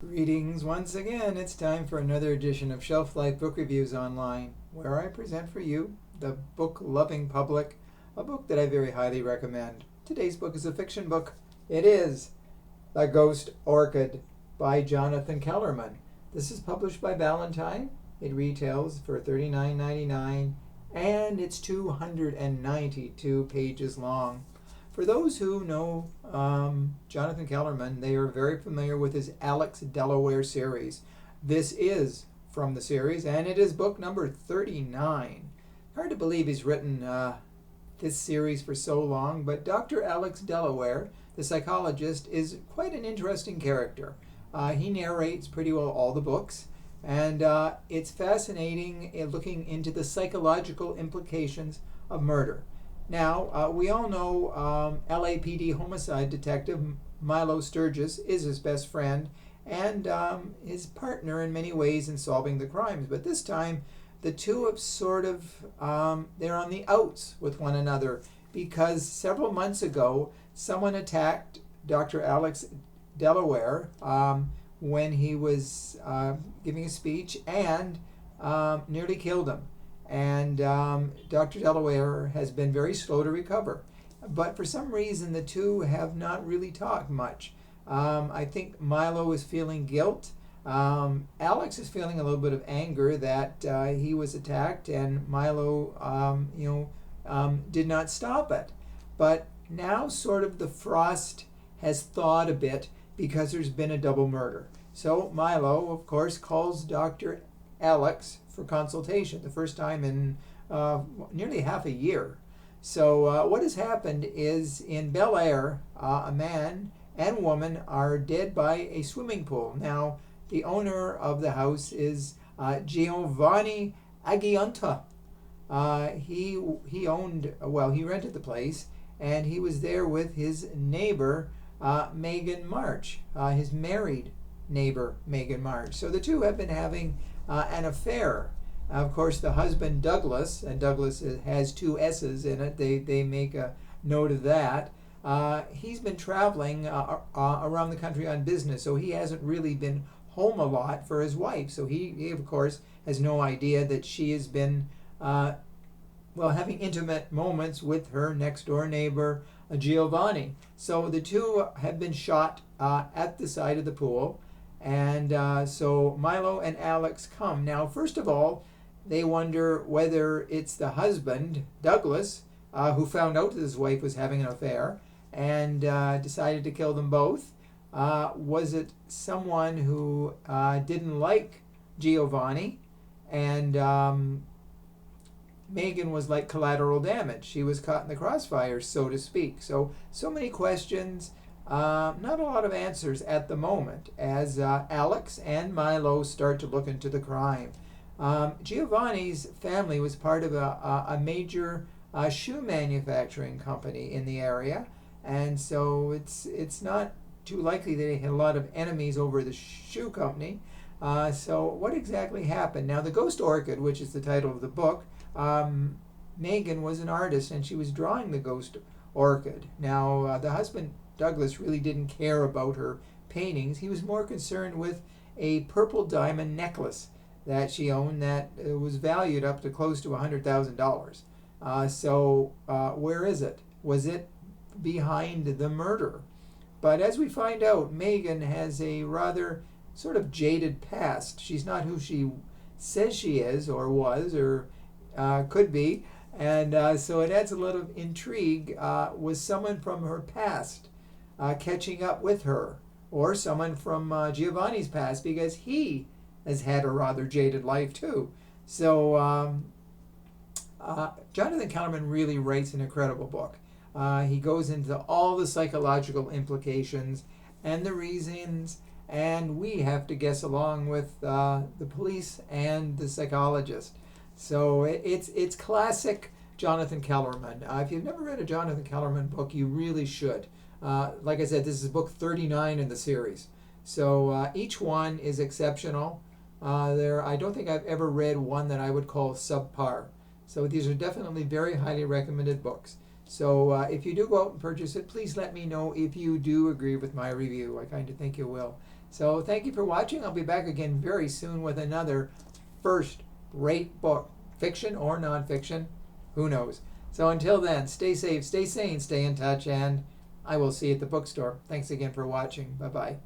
Greetings once again. It's time for another edition of Shelf Life Book Reviews Online, where I present for you, the book-loving public, a book that I very highly recommend. Today's book is a fiction book. It is The Ghost Orchid by Jonathan Kellerman. This is published by Ballantine. It retails for $39.99, and it's 292 pages long. For those who know Jonathan Kellerman, they are very familiar with his Alex Delaware series. This is from the series, and it is book number 39. Hard to believe he's written this series for so long, but Dr. Alex Delaware, the psychologist, is quite an interesting character. He narrates pretty well all the books, and it's fascinating looking into the psychological implications of murder. Now, we all know LAPD homicide detective Milo Sturgis is his best friend and his partner in many ways in solving the crimes. But this time, the two have they're on the outs with one another because several months ago, someone attacked Dr. Alex Delaware when he was giving a speech and nearly killed him. And Dr. Delaware has been very slow to recover. But for some reason, the two have not really talked much. I think Milo is feeling guilt. Alex is feeling a little bit of anger that he was attacked and Milo, did not stop it. But now sort of the frost has thawed a bit because there's been a double murder. So Milo, of course, calls Dr. Alex for consultation, the first time in nearly half a year. So what has happened is in Bel Air, a man and woman are dead by a swimming pool. Now, the owner of the house is Giovanni Agianta. He rented the place, and he was there with his neighbor, Megan March, his married neighbor, Megan March. So the two have been having an affair. Of course, the husband, Douglas, and Douglas has two S's in it. They make a note of that. He's been traveling around the country on business, so he hasn't really been home a lot for his wife. So he of course, has no idea that she has been, having intimate moments with her next-door neighbor, Giovanni. So the two have been shot at the side of the pool. And so Milo and Alex come. Now, first of all, they wonder whether it's the husband, Douglas, who found out that his wife was having an affair and decided to kill them both. Was it someone who didn't like Giovanni? And Megan was like collateral damage. She was caught in the crossfire, so to speak. So many questions. Not a lot of answers at the moment as Alex and Milo start to look into the crime. Giovanni's family was part of a major shoe manufacturing company in the area, and so it's not too likely that he had a lot of enemies over the shoe company. So what exactly happened? Now, The Ghost Orchid, which is the title of the book, Megan was an artist and she was drawing the ghost orchid. Now, the husband, Douglas, really didn't care about her paintings. He was more concerned with a purple diamond necklace that she owned that was valued up to close to $100,000. Where is it? Was it behind the murder? But as we find out, Megan has a rather sort of jaded past. She's not who she says she is or was or could be. And so it adds a lot of intrigue. Was someone from her past catching up with her, or someone from Giovanni's past, because he has had a rather jaded life too. So Jonathan Kellerman really writes an incredible book. He goes into all the psychological implications and the reasons, and we have to guess along with the police and the psychologist. So it's classic Jonathan Kellerman. If you've never read a Jonathan Kellerman book, you really should. Like I said, this is book 39 in the series. So each one is exceptional. I don't think I've ever read one that I would call subpar. So these are definitely very highly recommended books. So if you do go out and purchase it, please let me know if you do agree with my review. I kind of think you will. So thank you for watching. I'll be back again very soon with another first-rate book. Fiction or nonfiction, who knows. So until then, stay safe, stay sane, stay in touch, and I will see you at the bookstore. Thanks again for watching. Bye-bye.